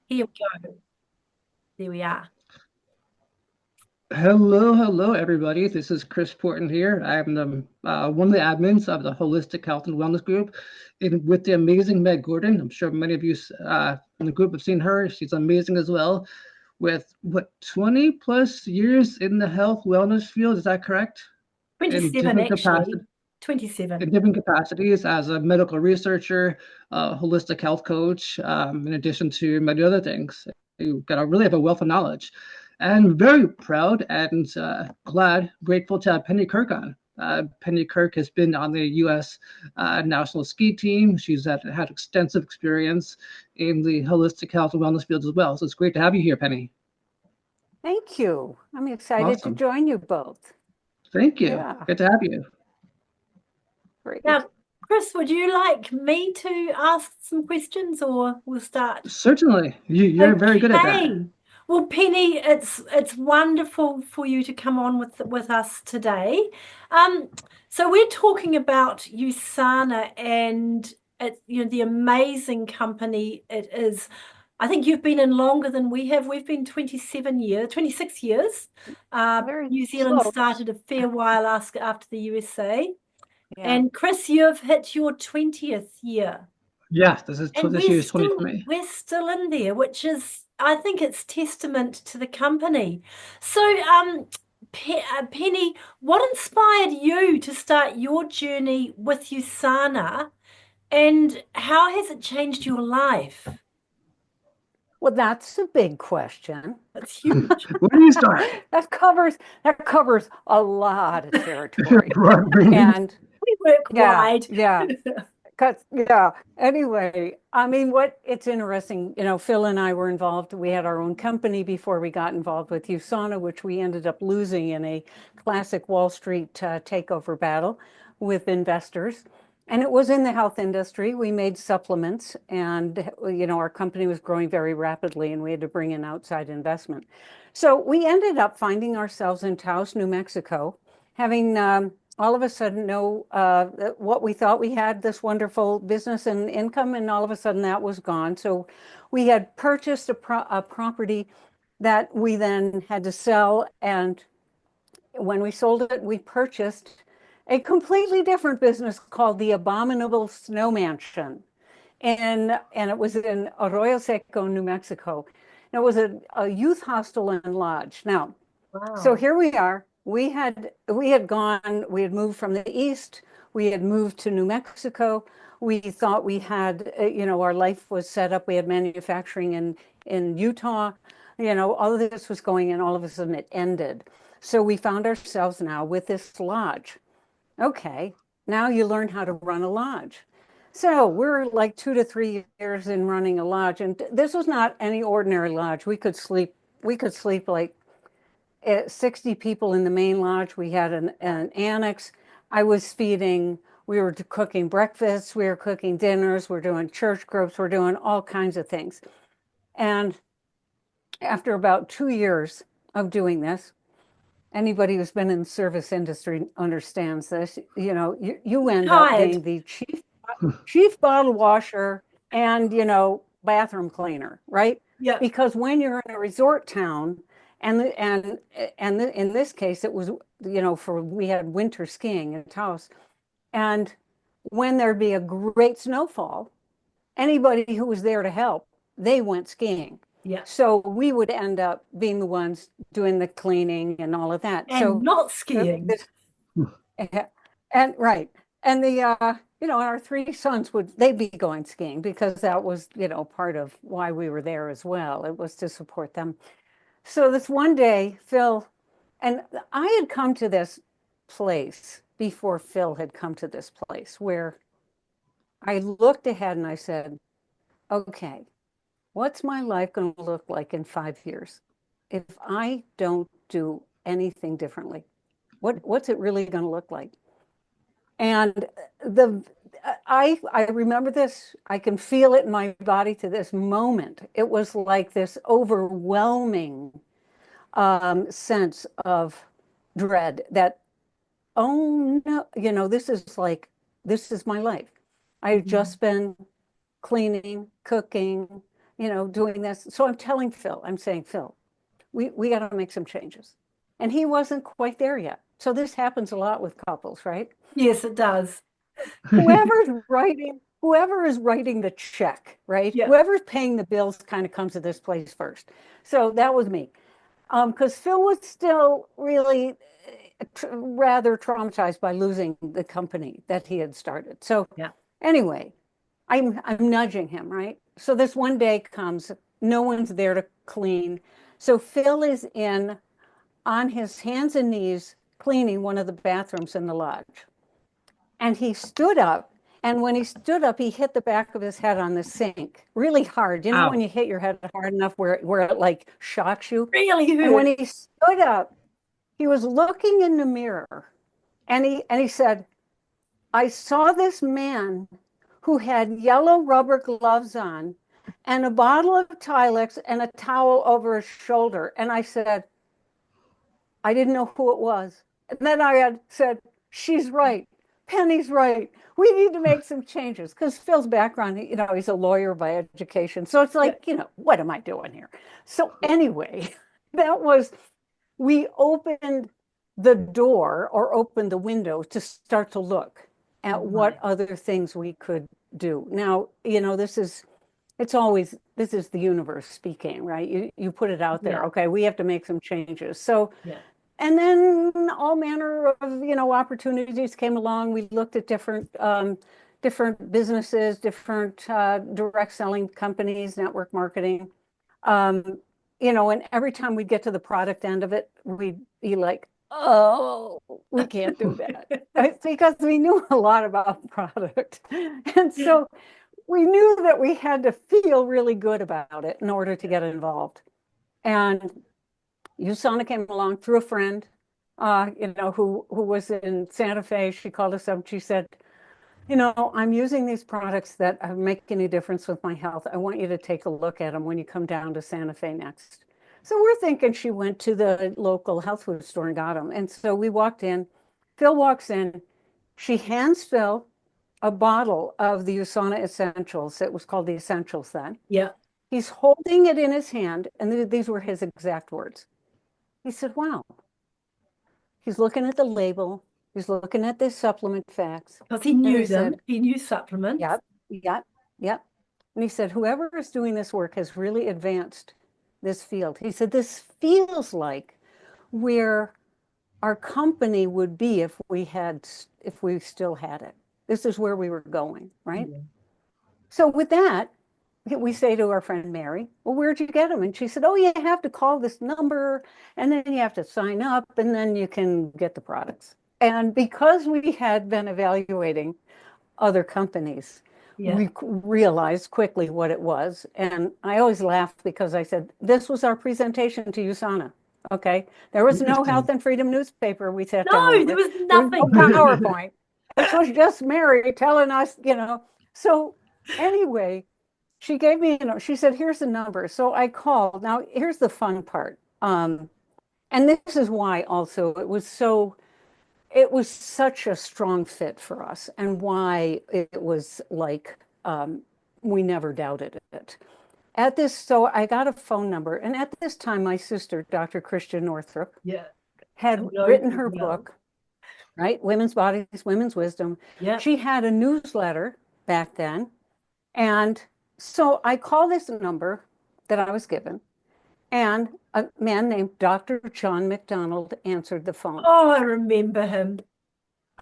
Here we go. There we are. Hello, everybody. This is Chris Poorten here. I'm one of the admins of the Holistic Health and Wellness Group with the amazing Meg Gordon. I'm sure many of you in the group have seen her. She's amazing as well, with what, 20 plus years in the health wellness field. Is that correct? In 27, different actually. capacities, 27. in different capacities as a medical researcher, holistic health coach, in addition to many other things. You got to really have a wealth of knowledge. And very proud and grateful to have Penny Kirk on. Penny Kirk has been on the U.S. National Ski Team. She's had extensive experience in the holistic health and wellness field as well. So it's great to have you here, Penny. Thank you. I'm excited to Awesome. join you both. Thank you. Yeah, Good to have you. great. Now, Chris, would you like me to ask some questions or we'll start? Certainly. You're very good at that. Okay. Well, Penny, it's wonderful for you to come on with us today. Um, so we're talking about USANA and the amazing company it is. I think you've been in longer than we have. We've been 27 years, 26 years. Very New Zealand close. started a fair while after the USA. Yeah. And Chris, you've hit your 20th year. Yeah, And this year is 20 for me. we're still in there, which is I think it's testament to the company. So, Penny, what inspired you to start your journey with USANA, and how has it changed your life? Well, that's a big question. That's huge. Where do you start? That covers a lot of territory. Right. And We work yeah, wide. yeah. Yeah. Anyway, I mean, it's interesting, Phil and I were involved. We had our own company before we got involved with USANA, which we ended up losing in a classic Wall Street takeover battle with investors. And it was in the health industry. We made supplements, and our company was growing very rapidly, and we had to bring in outside investment. So we ended up finding ourselves in Taos, New Mexico, having all of a sudden know what we thought we had, this wonderful business and income, and all of a sudden that was gone. So we had purchased a property that we then had to sell. And when we sold it, we purchased a completely different business called the Abominable Snow Mansion. And it was in Arroyo Seco, New Mexico. And it was a youth hostel and lodge. Now, so Wow. here we are. We had moved from the east. We had moved to New Mexico. We thought we had, our life was set up. We had manufacturing in Utah. All of this was going, and all of a sudden it ended. So we found ourselves now with this lodge. Okay, now you learn how to run a lodge. So we're like 2 to 3 years in running a lodge, and this was not any ordinary lodge. We could sleep like 60 people in the main lodge. We had an annex. I was feeding, we were cooking breakfasts, we were cooking dinners, we're doing church groups, we're doing all kinds of things. And after about 2 years of doing this, anybody who's been in the service industry understands this. You end up Tired. being the chief bottle washer and bathroom cleaner, right? Yeah. Because when you're in a resort town, in this case it was for we had winter skiing in Taos, and when there'd be a great snowfall, anybody who was there to help, they went skiing. Yeah. So we would end up being the ones doing the cleaning and all of that. And So not skiing. and right. And our three sons they'd be going skiing because that was, part of why we were there as well. It was to support them. So this one day, Phil, and I had come to this place before Phil had come to this place where I looked ahead and I said, okay, what's my life going to look like in 5 years if I don't do anything differently? What's it really going to look like? And the I remember this. I can feel it in my body to this moment. It was like this overwhelming sense of dread that, oh no, this is my life. I've Mhm. just been cleaning, cooking, doing this. So I'm telling Phil, I'm saying, Phil, we got to make some changes. And he wasn't quite there yet. So this happens a lot with couples, right? Yes, it does. Whoever is writing the check, right? Yeah. Whoever's paying the bills kind of comes to this place first. So that was me. Because Phil was still really rather traumatized by losing the company that he had started. So Yeah. anyway, I'm nudging him, right? So this one day comes, no one's there to clean. So Phil is on his hands and knees cleaning one of the bathrooms in the lodge. And he stood up. And when he stood up, he hit the back of his head on the sink really hard. You know, when Ow. you hit your head hard enough where it like shocks you? Really And when hurt. he stood up, he was looking in the mirror and he said, I saw this man who had yellow rubber gloves on and a bottle of Tilex and a towel over his shoulder. And I said, I didn't know who it was. And then I had said, she's right. Penny's right. We need to make some changes because Phil's background, he's a lawyer by education. So it's like, what am I doing here? So anyway, we opened the door or opened the window to start to look at what other things we could do. Now, this is the universe speaking, right? You put it out there. Yeah. Okay, we have to make some changes. So, Yeah. and then all manner of, opportunities came along. We looked at different businesses, different direct selling companies, network marketing. And every time we'd get to the product end of it, we'd be like, oh, we can't do that. It's because we knew a lot about product. And so we knew that we had to feel really good about it in order to get involved. And USANA came along through a friend, who was in Santa Fe. She called us up. She said, I'm using these products that are making a difference with my health. I want you to take a look at them when you come down to Santa Fe next. So we're thinking she went to the local health food store and got them. And so we walked in. Phil walks in. She hands Phil a bottle of the USANA Essentials. It was called the Essentials then. Yeah. He's holding it in his hand, and these were his exact words. He said, wow. He's looking at the label. He's looking at the supplement facts. Because he And knew he them. said, He knew supplements. yep, yep, yep. And he said, whoever is doing this work has really advanced this field. He said, this feels like where our company would be if we still had it. This is where we were going, right? Yeah. So with that, we say to our friend Mary, well, where'd you get them? And she said, oh, you have to call this number and then you have to sign up and then you can get the products. And because we had been evaluating other companies, Yeah. we realized quickly what it was. And I always laugh because I said, this was our presentation to USANA. Okay. There was no Interesting. Health and Freedom newspaper we sat No, down there with. was There was no nothing. PowerPoint. This was just Mary telling us, So anyway, she gave me, she said, here's the number. So I called. Now, here's the fun part. And this is why also it was such a strong fit for us and why it was like we never doubted it. So I got a phone number. And at this time, my sister, Dr. Christian Northrup, Yeah. had written her book, right? Women's Bodies, Women's Wisdom. Yeah. She had a newsletter back then. And so I called this number that I was given, and a man named Dr. John McDonald answered the phone. Oh, I remember him.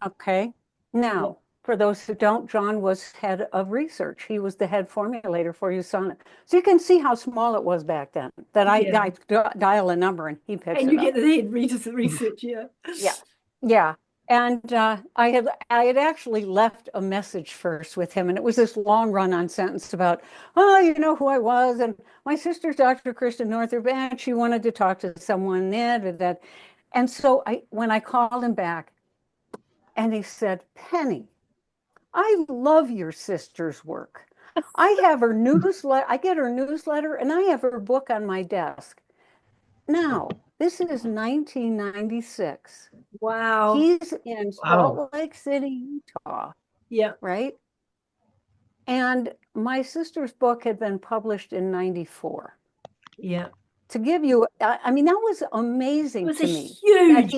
Okay. Now, for those who don't, John was head of research. He was the head formulator for USANA. So you can see how small it was back then that I dial a number and he picks And it you up. get the head research, yeah. Yeah. Yeah. And I had actually left a message first with him, and it was this long run-on sentence about, oh, you know who I was, and my sister's Dr. Kristen Northrup, and she wanted to talk to someone that. And so when I called him back, and he said, Penny, I love your sister's work. I have her newsletter. I get her newsletter, and I have her book on my desk. Now, this is 1996. Wow. He's in Salt Lake City, Utah. Yeah. Right? And my sister's book had been published in 94. Yeah. To give you, I mean, that was amazing It was to a me huge that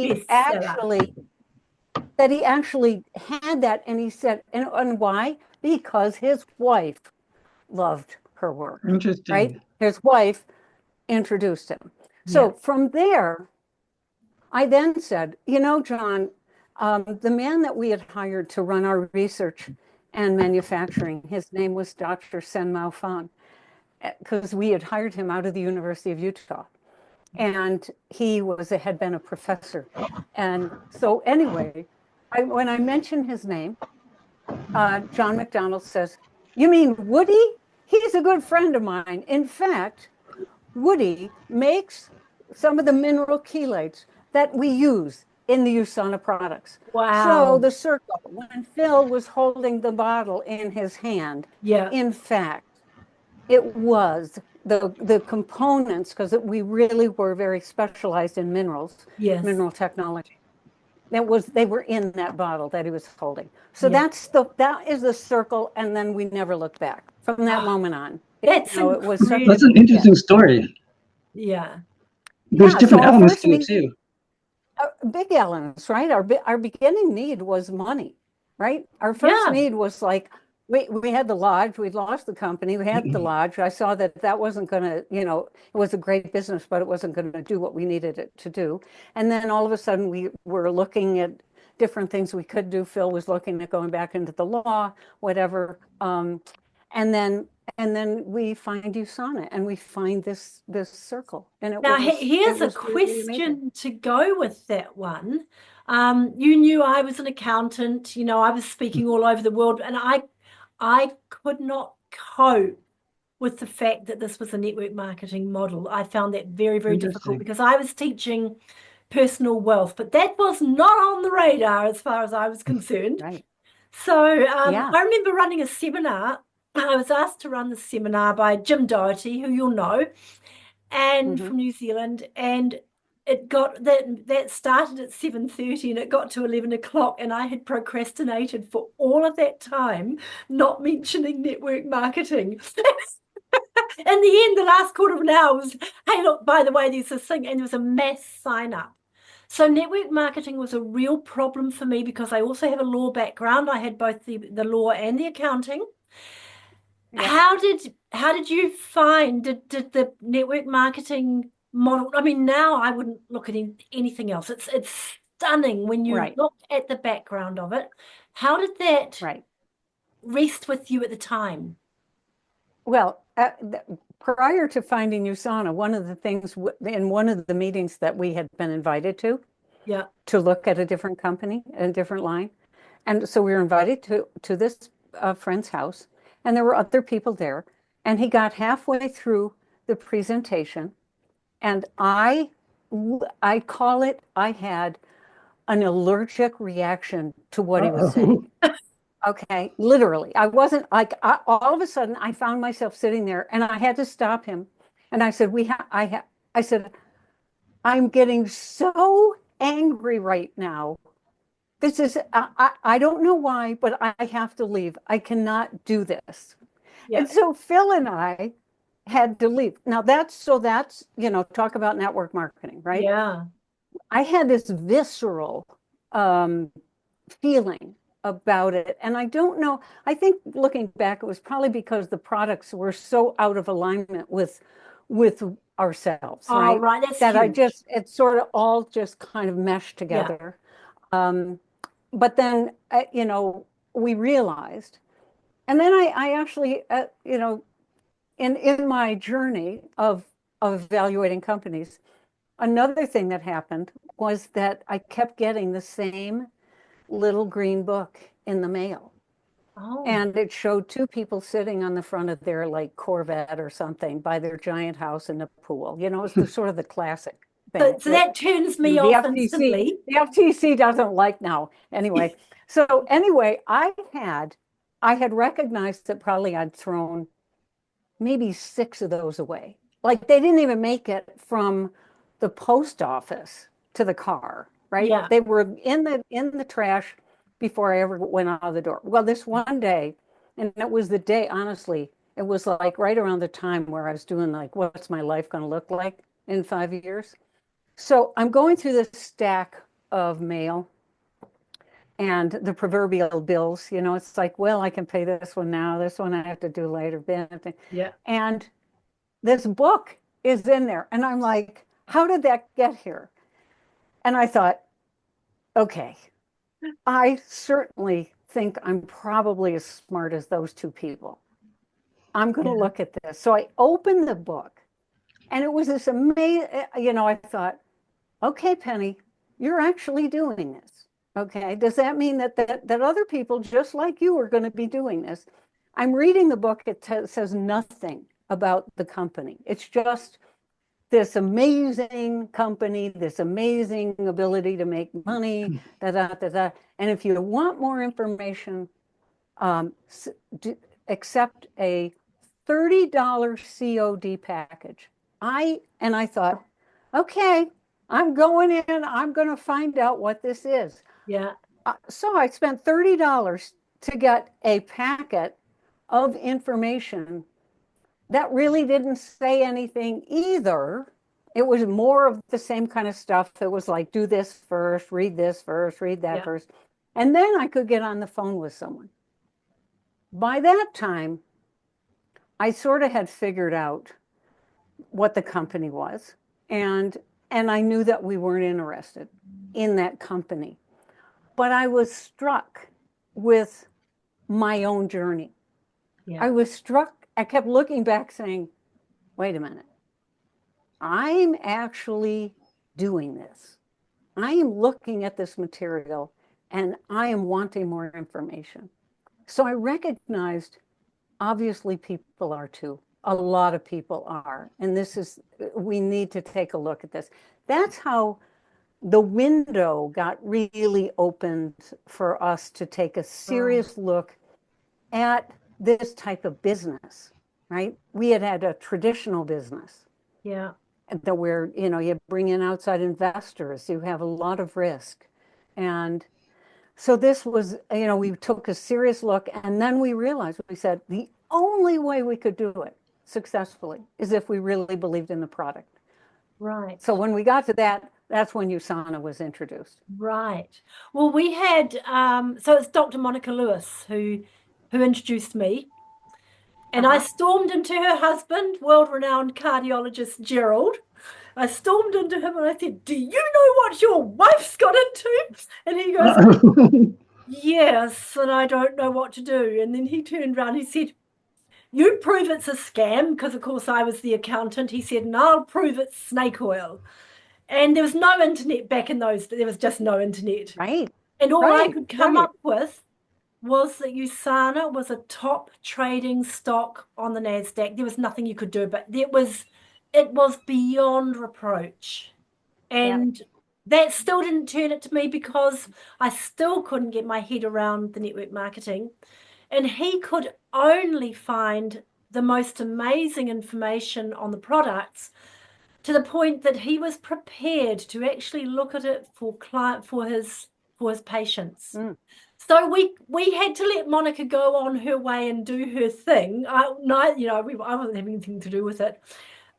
he actually had that. And he said, and why? Because his wife loved her work, right? Interesting. His wife introduced him. So Yeah. from there, I then said, you know, John, the man that we had hired to run our research and manufacturing, his name was Dr. Sen Mao Fan, because we had hired him out of the University of Utah. And he had been a professor. And so anyway, when I mentioned his name, John McDonald says, "You mean Woody? He's a good friend of mine. In fact, Woody makes some of the mineral chelates that we use in the USANA products." So Wow. the circle, when Phil was holding the bottle in his hand, Yeah. in fact, it was the components, because we really were very specialized in minerals, Yes. mineral technology. They were in that bottle that he was holding. So Yeah. that is the circle, and then we never looked back from that Oh, moment on. that's It was such That's an incredible. yeah, interesting story. Yeah. There's yeah. So different our elements first to it meeting, too. big elements, right? Our beginning need was money, right? Our first Yeah. need was like we had the lodge. We'd lost the company. We had the lodge. I saw that wasn't going to, it was a great business, but it wasn't going to do what we needed it to do. And then all of a sudden we were looking at different things we could do. Phil was looking at going back into the law, whatever. And then we find USANA, and we find this circle, and Now, it here's a was really amazing. question to go with that one. You knew I was an accountant, I was speaking all over the world, and I could not cope with the fact that this was a network marketing model. I found that very, very difficult Interesting. because I was teaching personal wealth, but that was not on the radar as far as I was concerned. Right. So Yeah. I remember running a seminar. I was asked to run the seminar by Jim Doherty, who you'll know, and Mm-hmm. from New Zealand, and it got that started at 7:30 and it got to 11 o'clock, and I had procrastinated for all of that time, not mentioning network marketing. In the end, the last quarter of an hour was, hey, look, by the way, there's this thing, and there was a mass sign up. So network marketing was a real problem for me because I also have a law background. I had both the law and the accounting. Yeah. How did you find did the network marketing model? I mean, now I wouldn't look at anything else. It's stunning when you Right. look at the background of it. How did that Right. rest with you at the time? Well, prior to finding USANA, one of the things in one of the meetings that we had been invited Yeah. to look at a different company, a different line, and so we were invited to this friend's house, and there were other people there, and he got halfway through the presentation, and I call it, I had an allergic reaction to what he was Uh-oh. saying. Okay, literally. I wasn't like all of a sudden I found myself sitting there, and I had to stop him. And I said, I said, "I'm getting so angry right now. This is I don't know why, but I have to leave. I cannot do this." Yeah. And so Phil and I had to leave. Now that's, talk about network marketing, right? Yeah. I had this visceral um, feeling about it. And I don't know, I think looking back, it was probably because the products were so out of alignment with ourselves, Oh, right? right. That's That huge. it sort of all just kind of meshed Yeah. together. Um, but then, we realized, and then I actually, in my journey of evaluating companies, another thing that happened was that I kept getting the same little green book in the mail. Oh. And it showed two people sitting on the front of their like Corvette or something by their giant house in the pool. It's the sort of the classic So, thing so that that turns me the off FTC instantly. the FTC doesn't like now. Anyway, so anyway, I had recognized that probably I'd thrown maybe 6 of those away. Like they didn't even make it from the post office to the car, right? Yeah. They were in the trash before I ever went out of the door. Well, this one day, And it was the day, honestly, it was like right around the time where I was doing like, what's my life going to look like in 5 years? So I'm going through this stack of mail and the proverbial bills. It's like, well, I can pay this one now, this one I have to do later. Yeah. And this book is in there. And I'm like, how did that get here? And I thought, okay, I certainly think I'm probably as smart as those two people. I'm going to Yeah. look at this. So I opened the book and it was this amazing, I thought, okay, Penny, you're actually doing this. Okay. Does that mean that other people just like you are going to be doing this? I'm reading the book. It says nothing about the company. It's just this amazing company, this amazing ability to make money, da, da, da, da. And if you want more information, um, accept a $30 COD package. I thought, okay, I'm going in, I'm going to find out what this is. Yeah. So I spent $30 to get a packet of information that really didn't say anything either. It was more of the same kind of stuff. It was like, do this first, read that Yeah. first. And then I could get on the phone with someone. By that time, I sort of had figured out what the company was. And I knew that we weren't interested in that company. But I was struck with my own journey. Yeah. I was struck, I kept looking back saying, wait a minute, I'm actually doing this. I am looking at this material and I am wanting more information. So I recognized, obviously, people are too. A lot of people are. And we need to take a look at this. That's how the window got really opened for us to take a serious look at this type of business, right? We had a traditional business. Yeah. Where, you bring in outside investors, you have a lot of risk. And so this was, we took a serious look and then we realized, we said, the only way we could do it successfully is if we really believed in the product. Right. So when we got to that, that's when USANA was introduced. Right. Well, we had so it's Dr. Monica Lewis who introduced me. And I stormed into her husband, world-renowned cardiologist Gerald. I stormed into him and I said, do you know what your wife's got into? And he goes, yes, and I don't know what to do. And then he turned around, he said, you prove it's a scam, because of course I was the accountant. He said, and I'll prove it's snake oil. And there was no internet back in those, there was just no internet. Right. And all I Right. could come up with was that USANA was a top trading stock on the NASDAQ. There was nothing you could do, but it was beyond reproach. And that still didn't turn it to me because I still couldn't get my head around the network marketing. And he could only find the most amazing information on the products to the point that he was prepared to actually look at it for his patients. So we had to let Monica go on her way and do her thing. I wasn't having anything to do with it.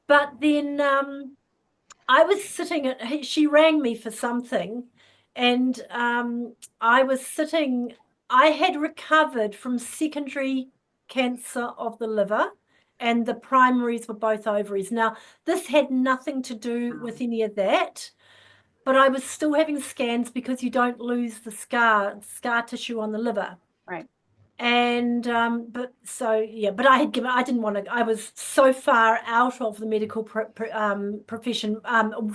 But then I was sitting she rang me for something, and I had recovered from secondary cancer of the liver, and the primaries were both ovaries. Now, this had nothing to do with any of that, but I was still having scans because you don't lose the scar tissue on the liver. Right. And but I didn't want to. I was so far out of the medical profession,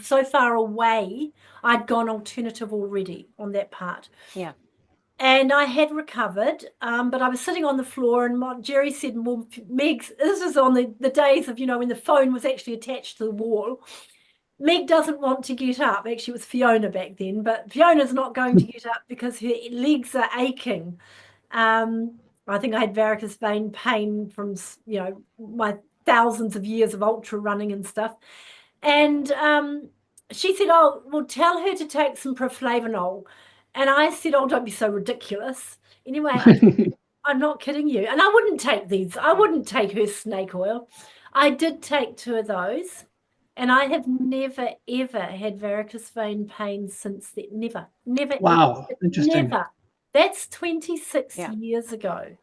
so far away. I'd gone alternative already on that part. Yeah. And I had recovered, but I was sitting on the floor, and Jerry said, well, Meg, this is on the days of, when the phone was actually attached to the wall. Meg doesn't want to get up. Actually, it was Fiona back then, but Fiona's not going to get up because her legs are aching. I think I had varicose vein pain from, my thousands of years of ultra running and stuff. And she said, oh, well, tell her to take some proflavanol. And I said, oh, don't be so ridiculous. Anyway, I'm not kidding you. And I wouldn't take these. I wouldn't take her snake oil. I did take 2 of those. And I have never, ever had varicose vein pain since then. Never, never, Wow, ever, interesting. never. That's 26 Yeah. years ago.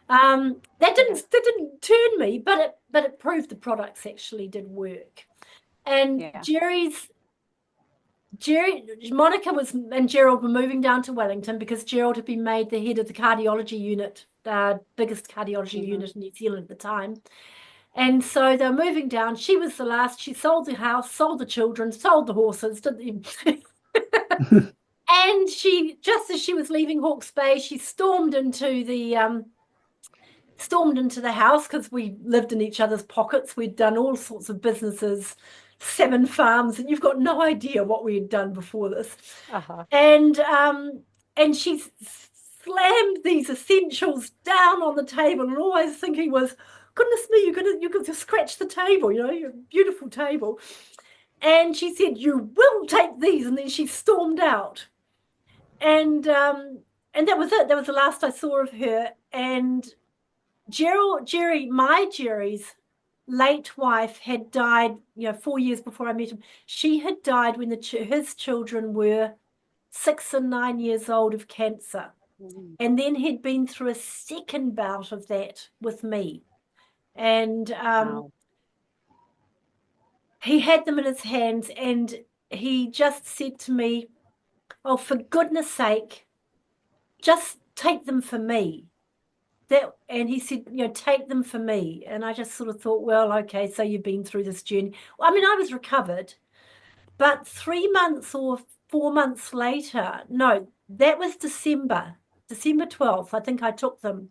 That didn't turn me, but it proved the products actually did work. And Yeah. Monica and Gerald were moving down to Wellington because Gerald had been made the head of the cardiology unit, biggest cardiology unit in New Zealand at the time. And so they were moving down. She was the last. She sold the house, sold the children, sold the horses. And she, just as she was leaving Hawke's Bay, she stormed into the house because we lived in each other's pockets. We'd done all sorts of businesses, 7 farms, and you've got no idea what we had done before this. And she slammed these essentials down on the table, and all I was thinking was, goodness me, you're gonna scratch the table, your beautiful table. And she said, you will take these, and then she stormed out. And that was it. That was the last I saw of her. And Jerry's late wife had died, 4 years before I met him. She had died when his children were 6 and 9 years old of cancer. And then he'd been through a second bout of that with me. And Wow. he had them in his hands, and he just said to me, oh, for goodness sake, just take them for me. And he said, take them for me. And I just sort of thought, well, okay, so you've been through this journey. Well, I mean, I was recovered, but 3 months or 4 months later, no, that was December 12th, I think I took them.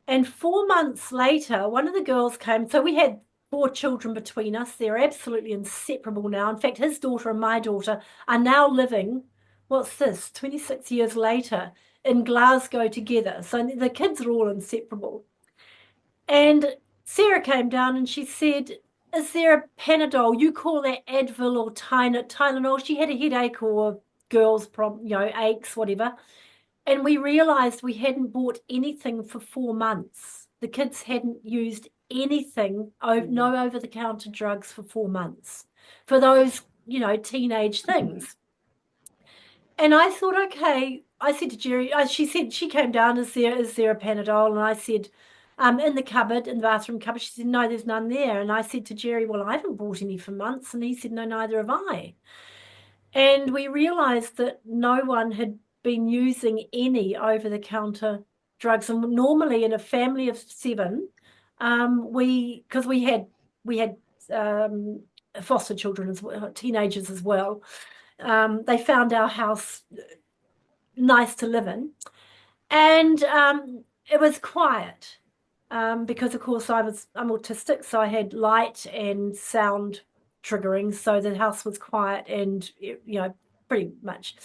And 4 months later, one of the girls came. So we had 4 children between us. They're absolutely inseparable now. In fact, his daughter and my daughter are now living, 26 years later, in Glasgow together. So the kids are all inseparable. And Sarah came down and she said, is there a Panadol? You call that Advil or Tylenol? She had a headache or girls' aches, whatever. And we realized we hadn't bought anything for 4 months. The kids hadn't used anything, no over-the-counter drugs for 4 months for those, teenage things. And I thought, okay, I said to Jerry, she came down, is there a Panadol? And I said, in the cupboard, in the bathroom cupboard. She said, no, there's none there. And I said to Jerry, well, I haven't bought any for months. And he said, no, neither have I. And we realized that no one had been using any over-the-counter drugs. And normally in a family of 7, because we had foster children as well, teenagers as well. They found our house nice to live in, and it was quiet because, of course, I'm autistic, so I had light and sound triggering, so the house was quiet and pretty much.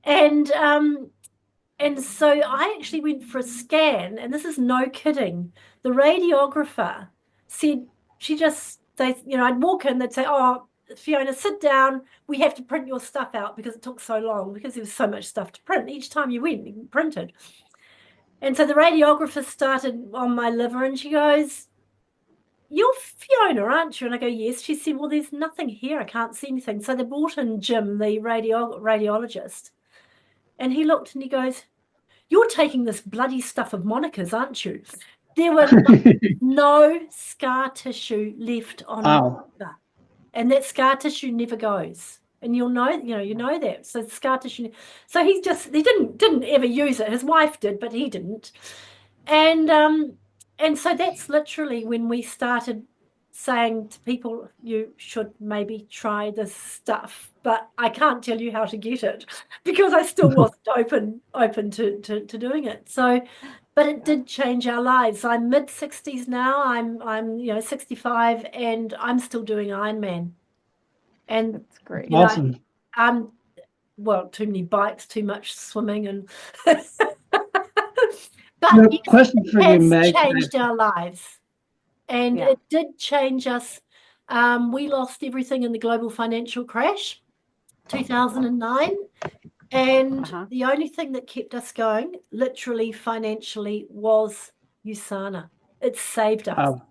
And so I actually went for a scan, and this is no kidding. The radiographer said I'd walk in, they'd say, oh, Fiona, sit down. We have to print your stuff out because it took so long, because there was so much stuff to print. Each time you went, you printed. And so the radiographer started on my liver, and she goes, you're Fiona, aren't you? And I go, yes. She said, well, there's nothing here. I can't see anything. So they brought in Jim, the radiologist, and he looked and he goes, you're taking this bloody stuff of Monica's, aren't you? There were no scar tissue left on her. And that scar tissue never goes. And you know that. So scar tissue. So he didn't ever use it. His wife did, but he didn't. And so that's literally when we started saying to people, you should maybe try this stuff, but I can't tell you how to get it because I still wasn't open to doing it. So, but it did change our lives. I'm mid-60s now. I'm 65, and I'm still doing Ironman. And that's great. Awesome. Well, too many bikes, too much swimming, and but question for you, Meg. Changed our lives, and it did change us. We lost everything in the global financial crash, 2009, And Uh-huh. the only thing that kept us going, literally financially, was USANA. It saved us. Wow.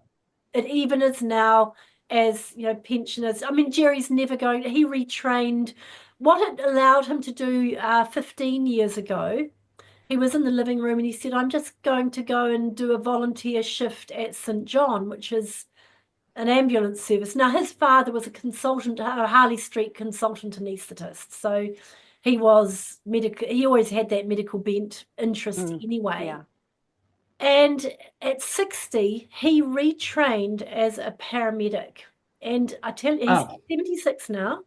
It even is now, as you know, pensioners. I mean, Jerry's never going, he retrained. What it allowed him to do 15 years ago, he was in the living room and he said, I'm just going to go and do a volunteer shift at St. John, which is an ambulance service. Now, his father was a consultant, a Harley Street consultant anaesthetist. So he was medical, he always had that medical bent interest anyway. Yeah. And at 60, he retrained as a paramedic. And I tell you, he's Wow. 76 now,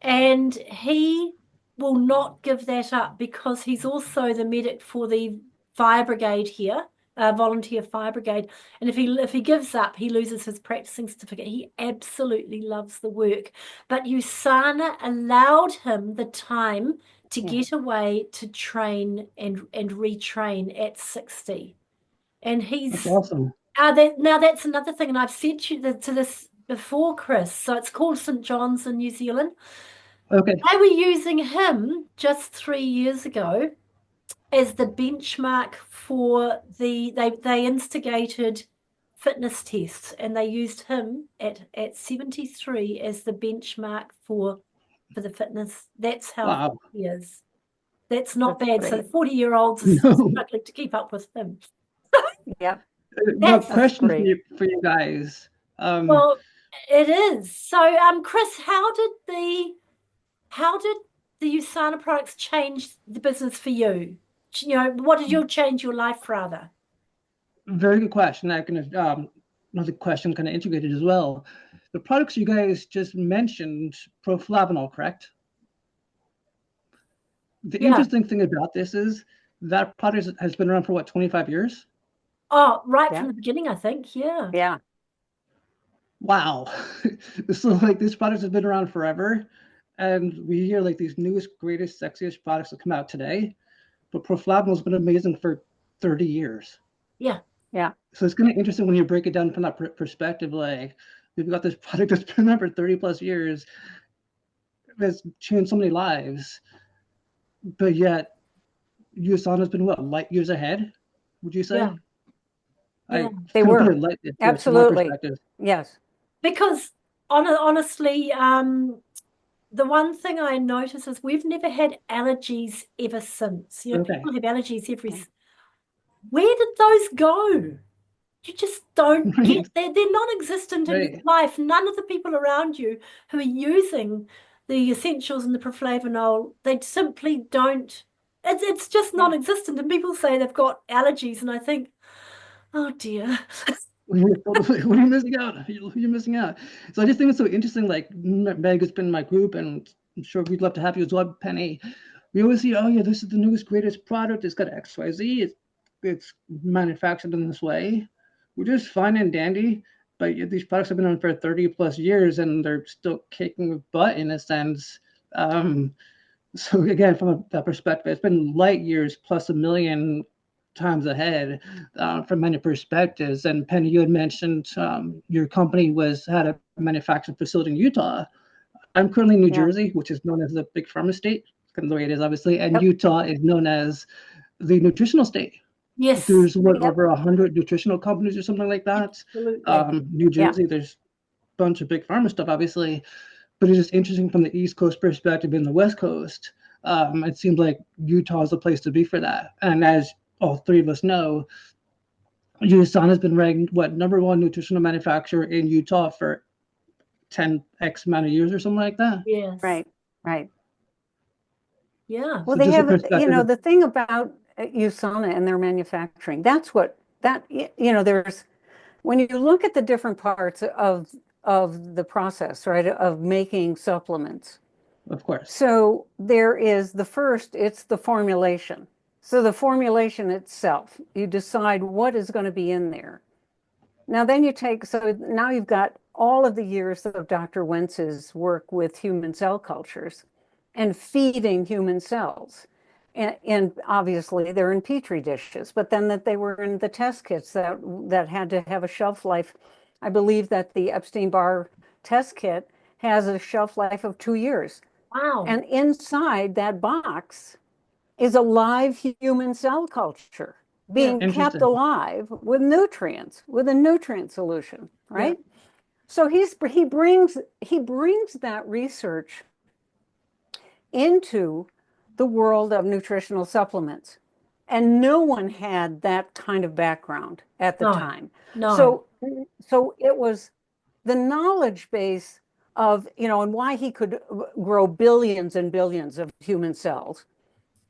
and he will not give that up because he's also the medic for the fire brigade here, volunteer fire brigade. And if he gives up, he loses his practicing certificate. He absolutely loves the work. But USANA allowed him the time to get away to train and retrain at 60. And That's awesome. now that's another thing, and I've said to this before, Chris. So it's called St. John's in New Zealand. Okay. They were using him just 3 years ago as the benchmark for they instigated fitness tests, and they used him at 73 as the benchmark for the fitness. That's how Wow. he is. That's not That's bad. great. So the 40-year-olds are No. struggling to keep up with him. Yep. No That's question for great. you guys. Well, it is. So, Chris, how did the USANA products change the business for you? You know, what did you change your life rather? Very good question. I can another question kind of integrated as well. The products you guys just mentioned, proflavanol, correct? The Yeah. interesting thing about this is that product has been around for what, 25 years? Oh, right Yeah. from the beginning, I think. Yeah. Yeah. Wow. So like this product has been around forever, and we hear like these newest, greatest, sexiest products that come out today, but proflavanol's been amazing for 30 years. Yeah. Yeah. So it's kind of interesting when you break it down from that perspective. Like we've got this product that's been around for 30 plus years, that's changed so many lives, but yet USANA has been what, light years ahead? Would you say? Yeah. Yeah. It's They been were. very light years from my Absolutely. perspective. Yes. Because honestly, the one thing I notice is we've never had allergies ever since. You know, Okay. people have allergies every. Yeah. Where did those go? You just don't Right. get they're non-existent in your Right. life. None of the people around you who are using the essentials and the proflavanol, they simply don't. It's just Yeah. non-existent. And people say they've got allergies, and I think, oh dear. What are you missing out? You're missing out. So I just think it's so interesting. Like Meg has been in my group, and I'm sure we'd love to have you as well, Penny. We always see, oh yeah, this is the newest, greatest product. It's got XYZ. It's manufactured in this way. We're just fine and dandy, but these products have been on for 30 plus years, and they're still kicking butt in a sense. So again, from that perspective, it's been light years plus a million times ahead from many perspectives. And Penny, you had mentioned your company had a manufacturing facility in Utah. I'm currently in New Jersey, which is known as the big pharma state, kind of the way it is, obviously. And Utah is known as the nutritional state. Yes. There's over 100 nutritional companies or something like that. Absolutely. New Jersey, there's a bunch of big pharma stuff, obviously. But it's just interesting from the East Coast perspective and the West Coast. It seems like Utah is the place to be for that. And as all three of us know, USANA has been ranked #1 nutritional manufacturer in Utah for 10x amount of years or something like that. Yes. Right. Right. Yeah. Well, So they just a have, perspective the thing about USANA and their manufacturing, that's what there's, when you look at the different parts of the process, right, of making supplements. Of course. So there is it's the formulation. So the formulation itself, you decide what is going to be in there. Now then now you've got all of the years of Dr. Wentz's work with human cell cultures and feeding human cells. And obviously they're in petri dishes, but then that they were in the test kits that had to have a shelf life. I believe that the Epstein-Barr test kit has a shelf life of 2 years. Wow. And inside that box is a live human cell culture Yeah. being kept Interesting. alive with nutrients, with a nutrient solution, Yeah. right? So he brings that research into the world of nutritional supplements. And no one had that kind of background at the No. time. No. So it was the knowledge base of, and why he could grow billions and billions of human cells.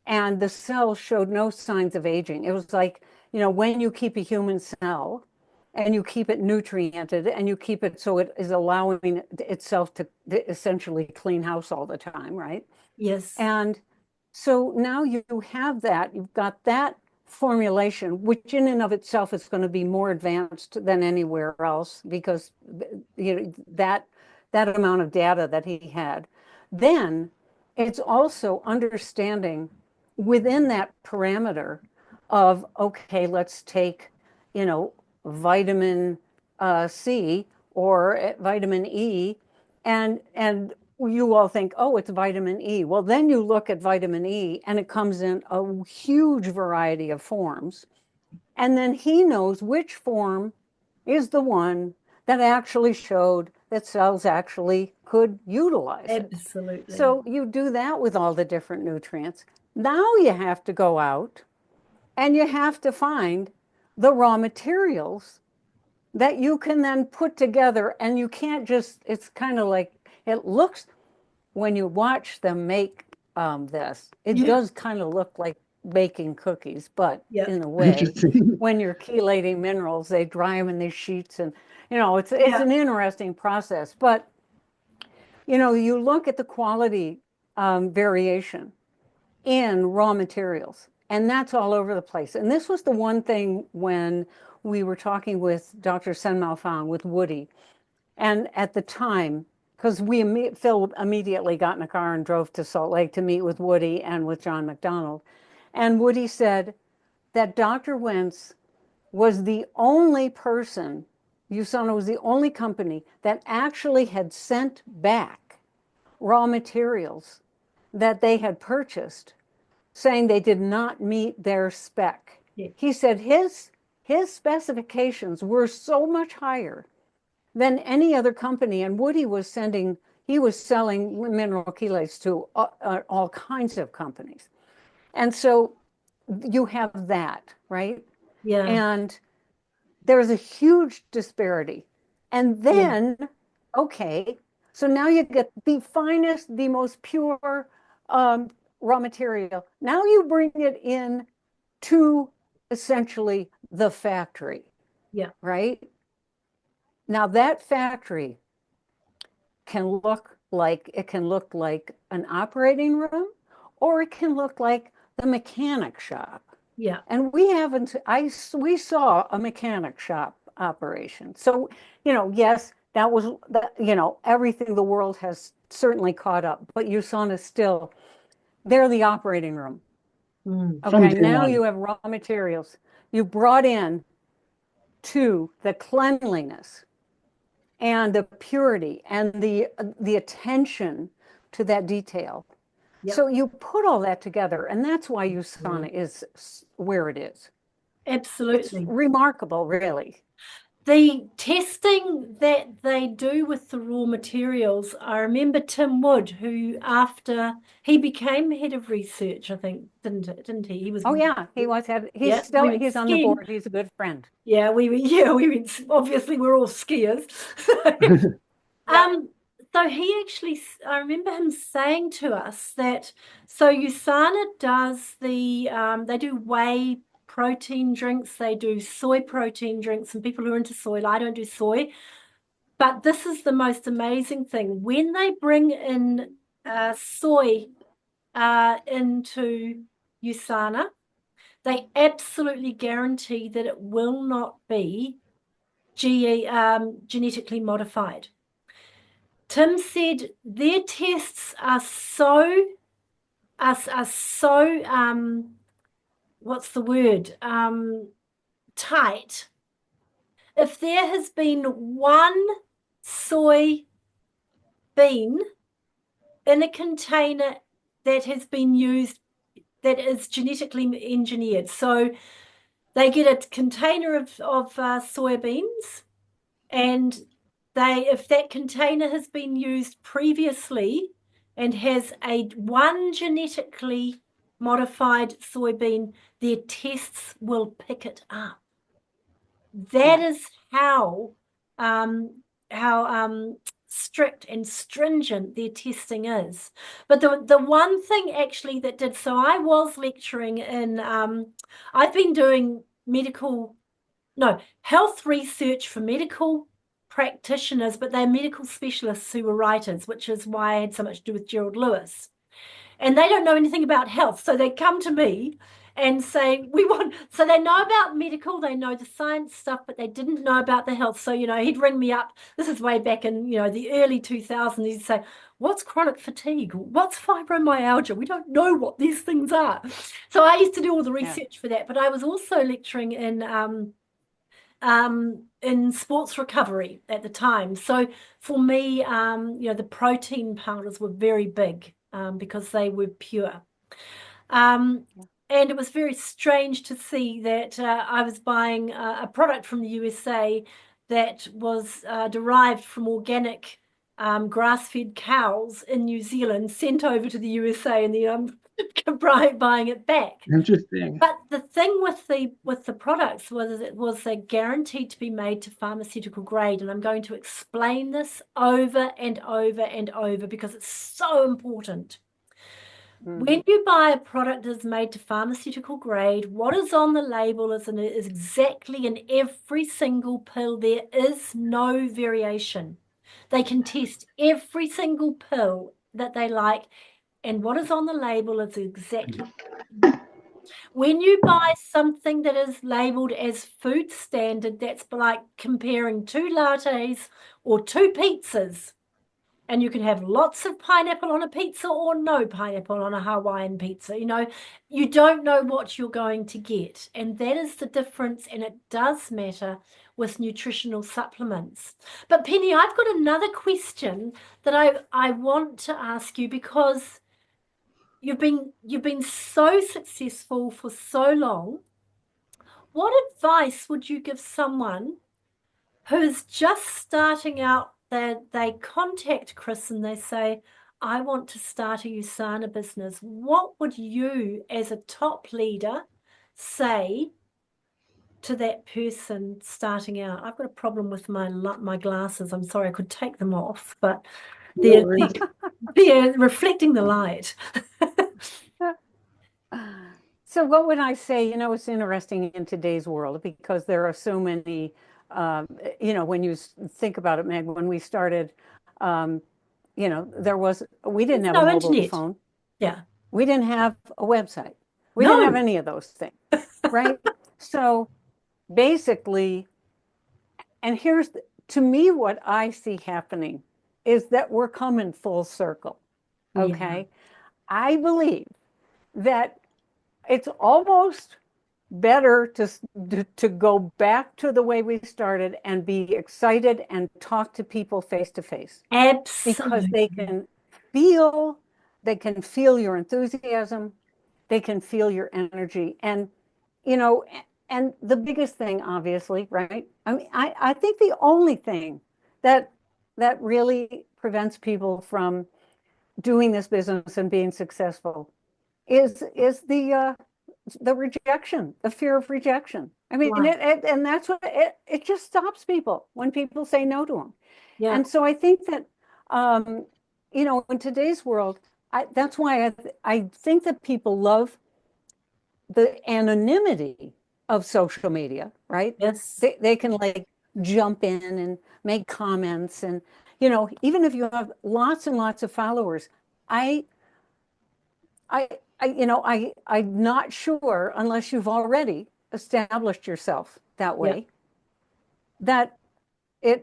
And the cells showed no signs of aging. It was like, when you keep a human cell and you keep it nutriented and you keep it so it is allowing itself to essentially clean house all the time, right? Yes. And so now you have that, you've got that formulation, which in and of itself is going to be more advanced than anywhere else because that amount of data that he had. Then it's also understanding within that parameter of, okay, let's take, vitamin C or vitamin E, and you all think, oh, it's vitamin E. Well, then you look at vitamin E and it comes in a huge variety of forms. And then he knows which form is the one that actually showed that cells actually could utilize it. Absolutely. So you do that with all the different nutrients. Now you have to go out and you have to find the raw materials that you can then put together. And you can't just, it's kind of like, it looks, when you watch them make this, it Yeah. does kind of look like baking cookies, but Yeah. in a way, Interesting. when you're chelating minerals, they dry them in these sheets, and it's Yeah. an interesting process. But you look at the quality variation in raw materials, and that's all over the place. And this was the one thing when we were talking with Dr. Sen Malfang with Woody, and at the time, because Phil immediately got in a car and drove to Salt Lake to meet with Woody and with John McDonald. And Woody said that Dr. Wentz was the only person, USANA was the only company that actually had sent back raw materials that they had purchased, saying they did not meet their spec. Yeah. He said his specifications were so much higher than any other company. And Woody he was selling mineral chelates to all kinds of companies. And so you have that, right? Yeah. And there's a huge disparity. And Yeah. then, okay, so now you get the finest, the most pure raw material. Now you bring it in to essentially the factory, Yeah. right? Now that factory it can look like an operating room, or it can look like the mechanic shop. Yeah. And we saw a mechanic shop operation. So, yes, that was, everything the world has certainly caught up, but USANA still, they're the operating room. From Okay, day now one. you have raw materials. You brought in to the cleanliness and the purity and the attention to that detail. Yep. So you put all that together, and that's why USANA is where it is. It's Absolutely. remarkable, really. The testing that they do with the raw materials, I remember Tim Wood, who after he became head of research, I think, didn't he? He was, Oh yeah, he was had. yeah, we went He's on the skiing. board. He's a good friend. Yeah, we went, obviously we're all skiers. Um, so he actually, I remember him saying to us that, so USANA does they do whey protein drinks, they do soy protein drinks, and people who are into soy, I don't do soy, but this is the most amazing thing. When they bring in soy into USANA, they absolutely guarantee that it will not be genetically modified. Tim said their tests are so what's the word? Tight. If there has been one soy bean in a container that has been used, that is genetically engineered. So they get a container of soybeans, and if that container has been used previously and has one genetically modified soybean, their tests will pick it up. That is how strict and stringent their testing is. But the one thing actually that did, so I was lecturing in, I've been doing health research for medical practitioners, but they're medical specialists who were writers, which is why I had so much to do with Gerald Lewis. And they don't know anything about health. So they come to me and say, so they know about medical, they know the science stuff, but they didn't know about the health. So, he'd ring me up. This is way back in, the early 2000s. He'd say, what's chronic fatigue? What's fibromyalgia? We don't know what these things are. So I used to do all the research for that. But I was also lecturing in sports recovery at the time. So for me, the protein powders were very big because they were pure. And it was very strange to see that I was buying a product from the USA that was derived from organic grass-fed cows in New Zealand, sent over to the USA, and the buying it back. Interesting. But the thing with the products was they're guaranteed to be made to pharmaceutical grade, and I'm going to explain this over and over and over because it's so important. When you buy a product that is made to pharmaceutical grade, what is on the label is exactly in every single pill. There is no variation. They can test every single pill that they like, and what is on the label is exactly. When you buy something that is labeled as food standard, that's like comparing 2 lattes or 2 pizzas. And you can have lots of pineapple on a pizza or no pineapple on a Hawaiian pizza. You don't know what you're going to get. And that is the difference. And it does matter with nutritional supplements. But Penny, I've got another question that I want to ask you, because you've been so successful for so long. What advice would you give someone who's just starting out? They contact Chris and they say, I want to start a USANA business. What would you, as a top leader, say to that person starting out? I've got a problem with my glasses. I'm sorry, I could take them off, but they're reflecting the light. So what would I say? It's interesting in today's world because there are so many, when you think about it, Meg, when we started, we didn't have a mobile internet. phone. Yeah. We didn't have a website. We didn't have any of those things, right? So basically, and to me, what I see happening is that we're coming full circle, okay? Yeah. I believe that it's almost better to go back to the way we started and be excited and talk to people face to face. Absolutely. Because they can feel your enthusiasm, they can feel your energy. And, and the biggest thing, obviously, right? I mean, I think the only thing that really prevents people from doing this business and being successful is the rejection, the fear of rejection. I mean, right. And that's what it just stops people when people say no to them. Yeah. And so I think that, in today's world, that's why I think that people love the anonymity of social media, right? Yes. They can like jump in and make comments, and even if you have lots and lots of followers, I'm not sure, unless you've already established yourself that way, that if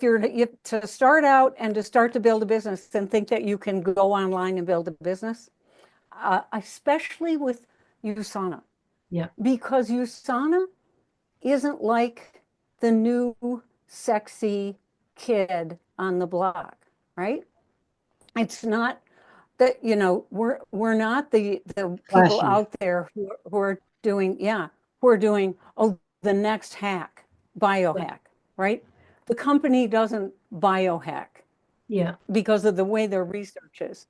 you're to start out and to start to build a business and think that you can go online and build a business, especially with USANA. Yeah. Because USANA isn't like the new sexy kid on the block, right? It's not that, you know, we're not the people Flashy. out there who are doing, yeah, who are doing, oh, the next hack, Yeah. biohack, right? The company doesn't biohack Yeah. because of the way their research is.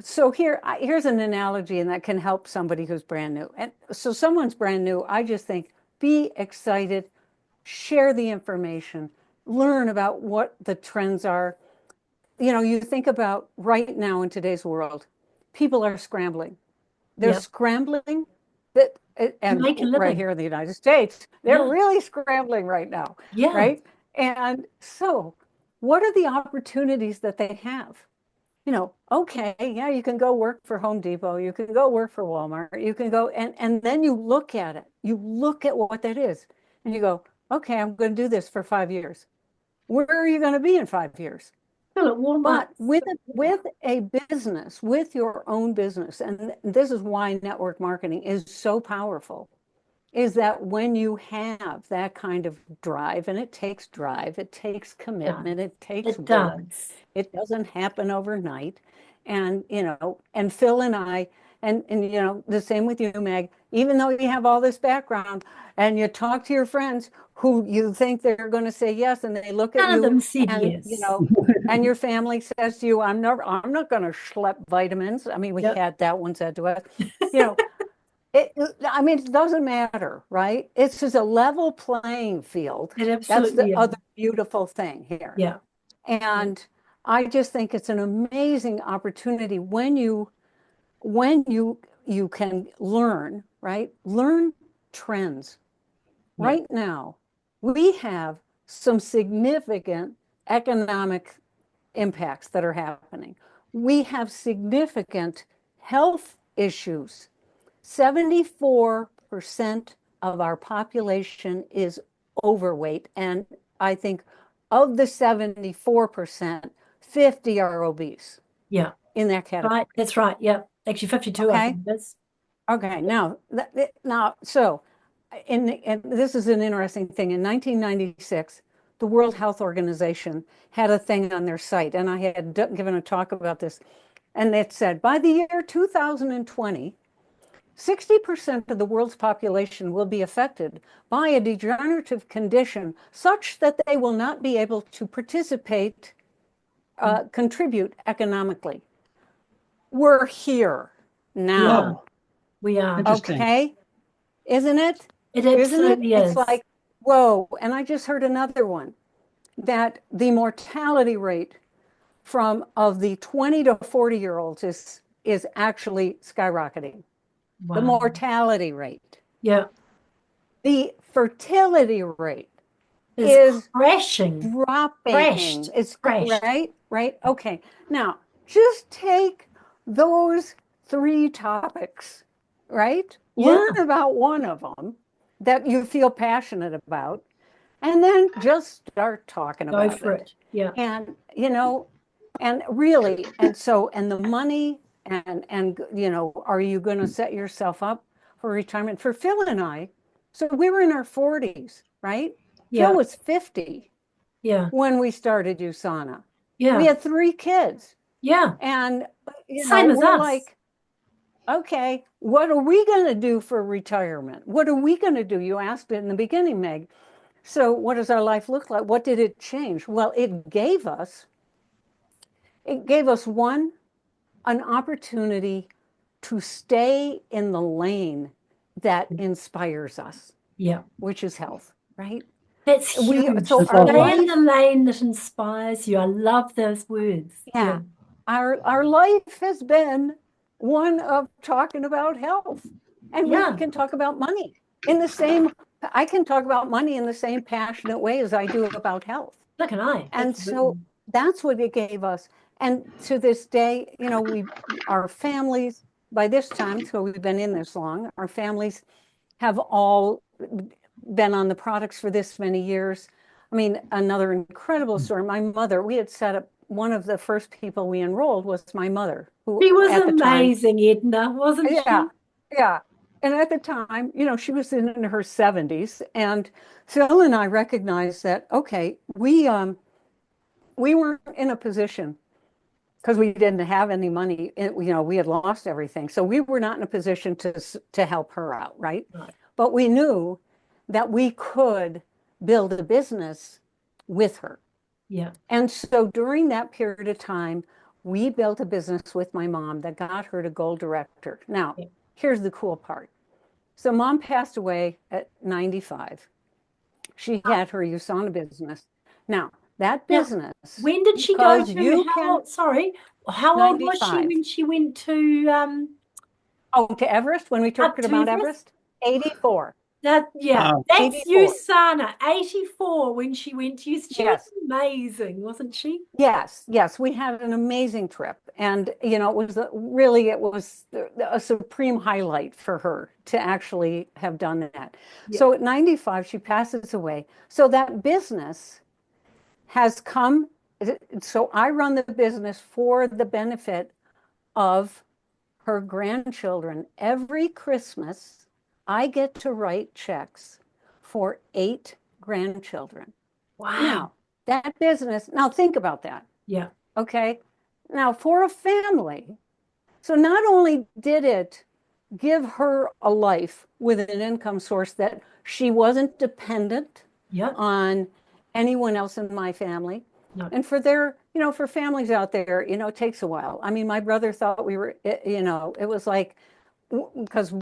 So here's an analogy, and that can help somebody who's brand new. And so someone's brand new, I just think be excited, share the information, learn about what the trends are. You know, you think about right now in today's world, people are scrambling. They're Yeah. scrambling that, To and make a right living. here in the United States, they're Yeah. really scrambling right now, Yeah. right? And so, what are the opportunities that they have? You know, okay, yeah, you can go work for Home Depot, you can go work for Walmart, you can go, and then you look at it, you look at what that is, and you go, okay, I'm going to do this for 5 years. Where are you going to be in 5 years? Still at Walmart. But with a business, with your own business, and this is why network marketing is so powerful, is that when you have that kind of drive, and it takes drive, it takes commitment, it takes It work, does. it doesn't happen overnight. And, you know, and Phil and I, and you know, the same with you, Meg, even though you have all this background and you talk to your friends who you think they're going to say yes, and they look at None of you them said and, you yes. know, and your family says to you, I'm not going to schlep vitamins. I mean, we Yep. had that one said to us, you know, I mean, it doesn't matter, right? It's just a level playing field. It That's the absolutely is. other beautiful thing here. Yeah. Yeah. And I just think it's an amazing opportunity when you can learn, right? Learn trends. Yeah. Right now, we have some significant economic impacts that are happening. We have significant health issues. 74% of our population is overweight. And I think of the 74%, 50 are obese Yeah. in that category. Right. That's right. Yeah. Actually, 52, I Okay. think it is. Okay. Now, so, and this is an interesting thing. In 1996, the World Health Organization had a thing on their site, and I had given a talk about this, and it said by the year 2020, 60% of the world's population will be affected by a degenerative condition such that they will not be able to participate, contribute economically. We're here Yeah, now. we are. Interesting. Okay? Isn't it? It Isn't it? absolutely It's is. like, whoa. And I just heard another one that the mortality rate of the 20 to 40-year-olds is actually skyrocketing. The Wow. mortality rate. Yeah. The fertility rate It's is crashing. dropping. Crashed. It's Crashed. right. Okay. Now, just take those three topics, right? Yeah. Learn about one of them that you feel passionate about, and then just start talking Go about for it. Yeah. And, you know, and really, and so, and the money, and you know, are you going to set yourself up for retirement? For Phil and I, so we were in our 40s, right? Yeah. Phil was 50 Yeah. when we started USANA. We Yeah. had 3 kids, Yeah. and you know, Same as we're us. like, okay, what are we going to do for retirement? What are we going to do? You asked it in the beginning, Meg. So what does our life look like? What did it change? Well, it gave us an opportunity to stay in the lane that inspires us, Yeah. which is health, right? That's huge. So That's our awesome. Stay in life, the lane that inspires you. I love those words. yeah, our life has been one of talking about health. And we Yeah. can talk about money I can talk about money in the same passionate way as I do about health. So can I. And so Absolutely. that's what it gave us. And to this day, you know, our families, by this time, so we've been in this long, our families have all been on the products for this many years. I mean, another incredible story. My mother, we had set up, one of the first people we enrolled was my mother, who She was at the time, amazing, Edna, wasn't yeah, she? yeah. And at the time, you know, she was in her 70s, and Phil and I recognized that, okay, we weren't in a position because we didn't have any money. We had lost everything. So we were not in a position to help her out, right? Right. But we knew that we could build a business with her. Yeah. And so during that period of time, we built a business with my mom that got her to gold director. Now, Yeah. here's the cool part. So mom passed away at 95. She had her USANA business. Now, that Now, business, when did she go because to, you how can, old, sorry, how old was she 95. when she went to Oh, to Everest, when we took up her to to Mount Everest? Everest? 84. Yeah, Wow. that's 84. Usana, 84 when she went to She was Yes. amazing, wasn't she? Yes, yes, we had an amazing trip, and it was a supreme highlight for her to actually have done that. Yeah. So at 95, she passes away. So that business has come. So I run the business for the benefit of her grandchildren. Every Christmas, I get to write checks for 8 grandchildren. Wow. Now, that business, now think about that. Yeah. Okay. Now, for a family, so not only did it give her a life with an income source that she wasn't dependent Yeah. on anyone else in my family. No. And for families out there, it takes a while. I mean, my brother thought we were, it was like, because,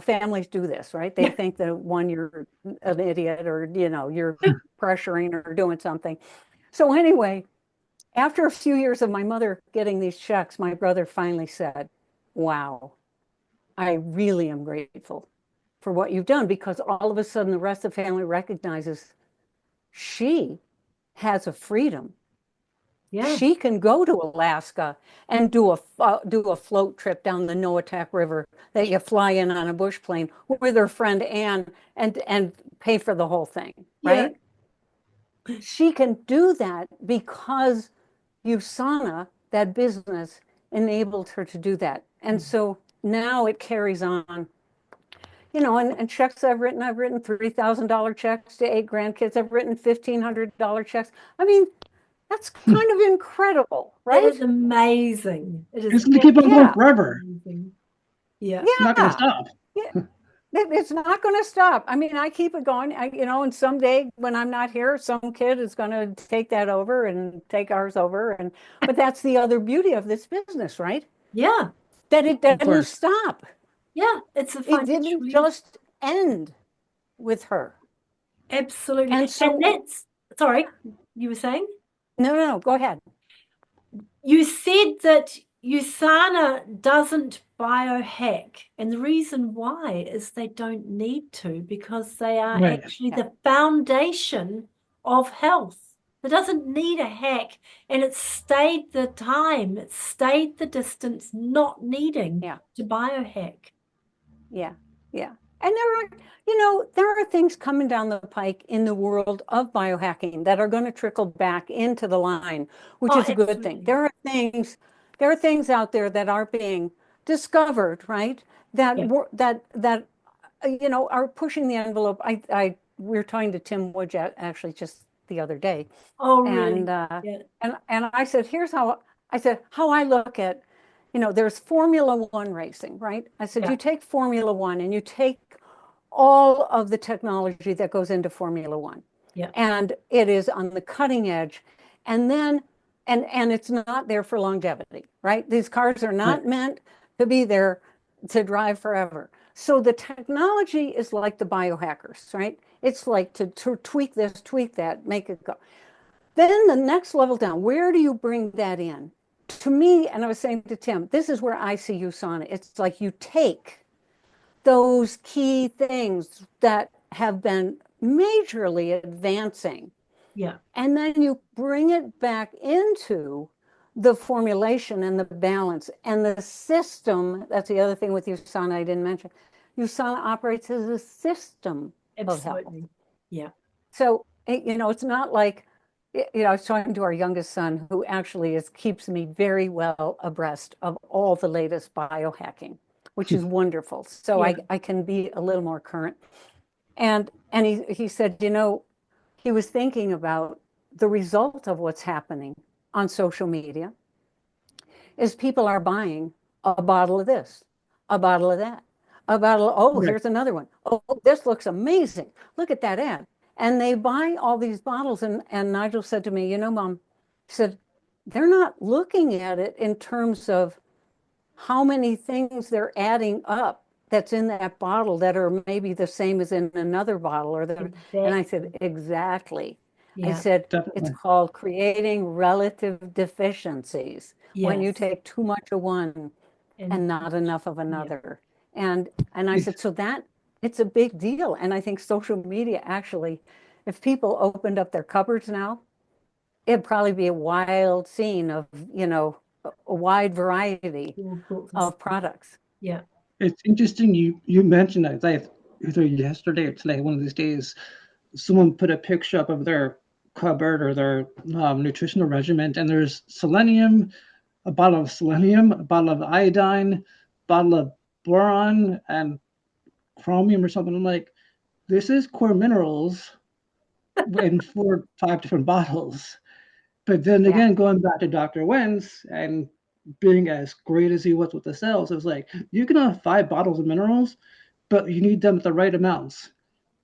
families do this, right? They Yeah. think that one, you're an idiot or, you're pressuring or doing something. So anyway, after a few years of my mother getting these checks, my brother finally said, wow, I really am grateful for what you've done, because all of a sudden the rest of the family recognizes she has a freedom. Yeah. She can go to Alaska and do a float trip down the Noatak River that you fly in on a bush plane with her friend Anne and pay for the whole thing, Yeah. right? She can do that because USANA, that business, enabled her to do that. And so now it carries on, and checks I've written $3,000 checks to 8 grandkids. I've written $1,500 checks. I mean, that's kind of incredible, It right? is amazing. It is It's going to keep on going Yeah, forever. amazing. Yeah. It's not going to yeah, stop. yeah. It's not going to stop. I mean, I keep it going. And someday when I'm not here, some kid is going to take that over and take ours over. But that's the other beauty of this business, right? Yeah. That it Of didn't course. stop. Yeah. It's a It didn't financially just end with her. absolutely. And And so, that's, sorry, you were saying? no, go ahead. You said that USANA doesn't biohack, and the reason why is they don't need to, because they are Right. actually Yeah, the foundation of health. It doesn't need a hack, and it stayed the time, it stayed the distance, not needing yeah, to biohack. yeah, yeah. And there are things coming down the pike in the world of biohacking that are going to trickle back into the line, which Oh, is a good thing. absolutely. There are things out there that are being discovered, right? That Yeah. are pushing the envelope. We were talking to Tim Woods actually just the other day, Oh, and really? uh, Yeah. and I said, how I look at, there's Formula One racing, right? I said, Yeah. you take Formula One and you take all of the technology that goes into Formula One, Yeah. and it is on the cutting edge, and then and it's not there for longevity, right? These cars are Right. not meant to be there to drive forever. So the technology is like the biohackers, right? It's like to tweak this, tweak that, make it go. Then the next level down, where do you bring that in? To me, and I was saying to Tim, this is where I see USANA. It's like you take those key things that have been majorly advancing, Yeah. and then you bring it back into the formulation and the balance and the system. That's the other thing with USANA I didn't mention. USANA operates as a system of health. Absolutely. Yeah. So, it's not like, I was talking to our youngest son, who actually keeps me very well abreast of all the latest biohacking, which is wonderful. So Yeah. I can be a little more current. And he said, he was thinking about the result of what's happening on social media. is people are buying a bottle of this, a bottle of that, a bottle of, oh, Right. here's another one. Oh, this looks amazing. Look at that ad. And they buy all these bottles. And Nigel said to me, Mom, he said, they're not looking at it in terms of how many things they're adding up that's in that bottle that are maybe the same as in another bottle and I said, Exactly. exactly. I Yeah. said, it's Definitely. called creating relative deficiencies when you Yes. take too much of one And and not enough of yeah. another. And I said, so that it's a big deal. And I think social media actually, if people opened up their cupboards now, it'd probably be a wild scene of, a wide variety All sorts of of stuff. products. Yeah. It's interesting you mentioned that. Either yesterday or today, one of these days, someone put a picture up of their cupboard or their nutritional regimen, and there's selenium, a bottle of selenium, a bottle of iodine, a bottle of boron, and chromium or something. I'm like, this is core minerals in 4 5 different bottles. But then Yeah, again, going back to Dr. Wentz and being as great as he was with the cells, it was like you can have 5 bottles of minerals, but you need them at the right amounts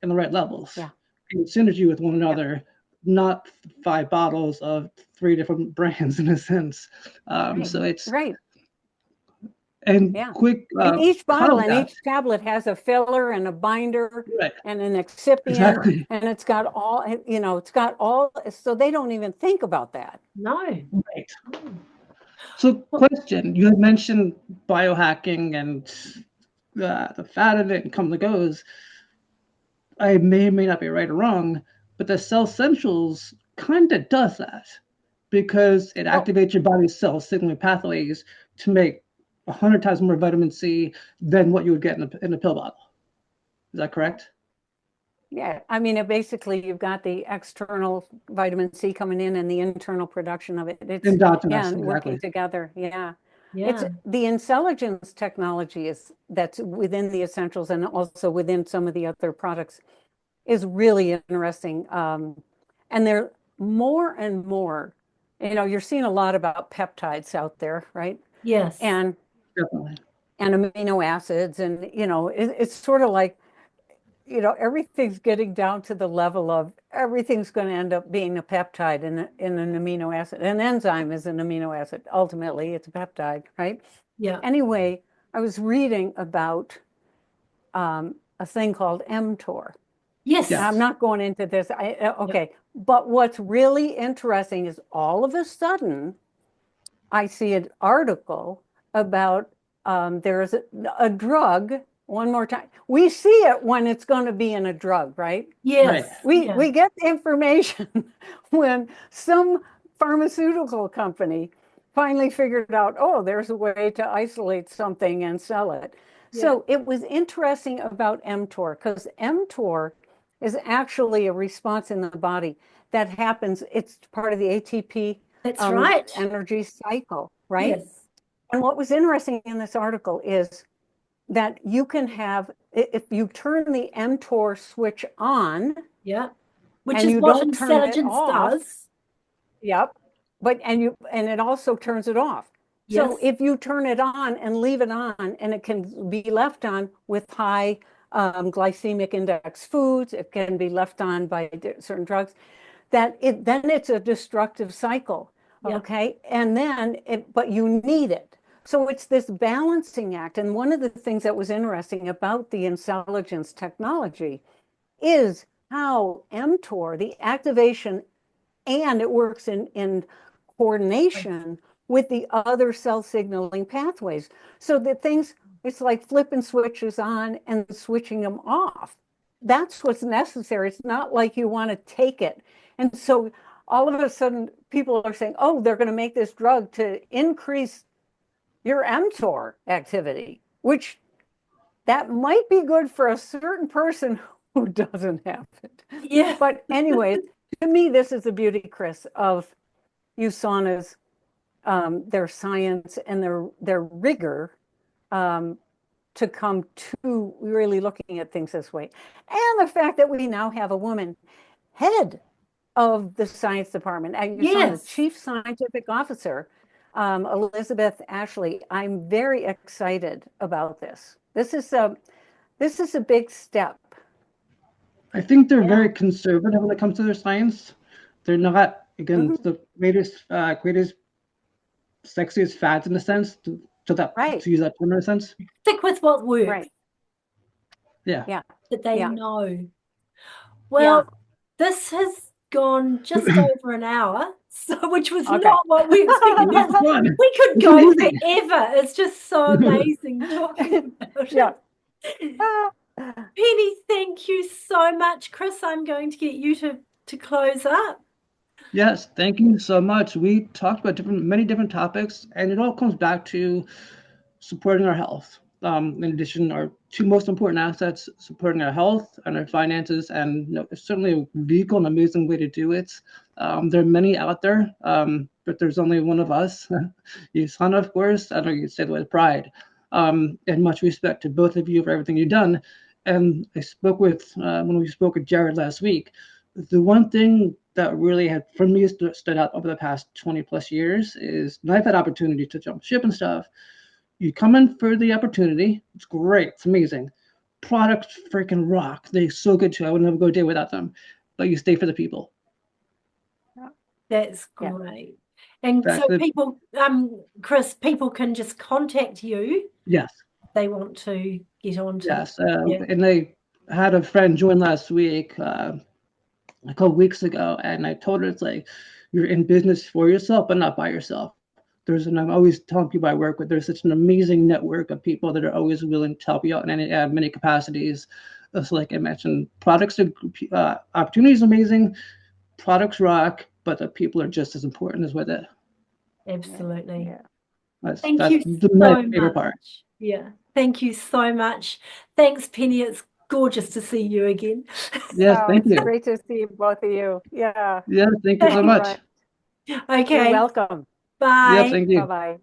and the right levels yeah, in synergy with one yeah. another, not 5 bottles of 3 different brands in a sense. Right, So it's right. and Yeah. quick And each bottle and caveat, each tablet has a filler and a binder right? and an excipient, Exactly. and it's got all, so they don't even think about that. No. Right. Oh. So, Well, question: you had mentioned biohacking and the fat of it and come and goes. I may not be right or wrong, but the Cell Essentials kind of does that because it Oh, activates your body's cell signaling pathways to make 100 times more vitamin C than what you would get in a pill bottle. Is that yeah. correct? Yeah. I mean, basically, you've got the external vitamin C coming in and the internal production of it. Yeah, Endogenous, and working exactly. together. Yeah. It's yeah. the intelligence technology that's within the essentials and also within some of the other products is really interesting. And they're more and more, you're seeing a lot about peptides out there, right? Yes. And Definitely. and amino acids, and it's sort of like, everything's getting down to the level of everything's going to end up being a peptide in an amino acid. An enzyme is an amino acid. Ultimately, it's a peptide, right? Yeah. Anyway, I was reading about a thing called mTOR. I'm Yes. Yes. not going into this. Okay. But what's really interesting is all of a sudden, I see an article about there's a drug. One more time. We see it when it's going to be in a drug, right? Right. Yes. We Yeah. we get the information when some pharmaceutical company finally figured out, oh, there's a way to isolate something and sell it. Yeah. So it was interesting about mTOR because mTOR is actually a response in the body that happens. It's part of the ATP That's right. energy cycle, right? Yes. And what was interesting in this article is that you can have, if you turn the mTOR switch on Yeah. Which and is you what don't turn it intelligence off, does. yep, and it also turns it off. So Yes. if you turn it on and leave it on, and it can be left on with high glycemic index foods, it can be left on by certain drugs, then it's a destructive cycle. Yeah. Okay. And but you need it. So it's this balancing act. And one of the things that was interesting about the intelligence technology is how mTOR, the activation, and it works in coordination with the other cell signaling pathways. So that it's like flipping switches on and switching them off. That's what's necessary. It's not like you want to take it. And so all of a sudden, people are saying, oh, they're going to make this drug to increase your mTOR activity, which that might be good for a certain person who doesn't have it. Yeah. But anyway, to me, this is the beauty, Chris, of USANA's their science and their rigor to come to really looking at things this way. And the fact that we now have a woman head of the science department at USANA, Yes. chief scientific officer. Elizabeth, Ashley, I'm very excited about this. This is a big step. I think they're very conservative when it comes to their science. They're not, again, the greatest, sexiest fads in a sense, to use that term in a sense. Stick with what works. Right. Yeah. That they Yeah. know. Well, this has gone just over an hour, which was not what we expected. We could go forever. It's just so amazing talking about it. Penny, thank you so much. Chris, I'm going to get you to close up. Yes, thank you so much. We talked about many different topics, and it all comes back to supporting our health. In addition, our two most important assets, supporting our health and our finances, and it's certainly a vehicle, an amazing way to do it. There are many out there, but there's only one of us. Hannah, of course, I know you say that with pride, and much respect to both of you for everything you've done. And I spoke with, when we spoke with Jared last week, the one thing that really had, for me, stood out over the past 20 plus years is, and I've had opportunity to jump ship and stuff. You come in for the opportunity. It's great. It's amazing. Products freaking rock. They're so good too. I would never go a day without them. But you stay for the people. That's great. And so people, Chris, people can just contact you. Yes. If they want to get on to Yes. And I had a friend join last week, a couple weeks ago, and I told her, it's like, you're in business for yourself, but not by yourself. And I'm always telling people I work with, there's such an amazing network of people that are always willing to help you out in many capacities. So like I mentioned, opportunities amazing, products rock, but the people are just as important as with it. Absolutely. That's you my so favorite part. Yeah. Thank you so much. Thanks, Penny. It's gorgeous to see you again. Yes, thank you. It's great to see both of you. Yeah. Yeah, thank you so much. Okay. You're welcome. Bye. Yeah, thank you. Bye-bye.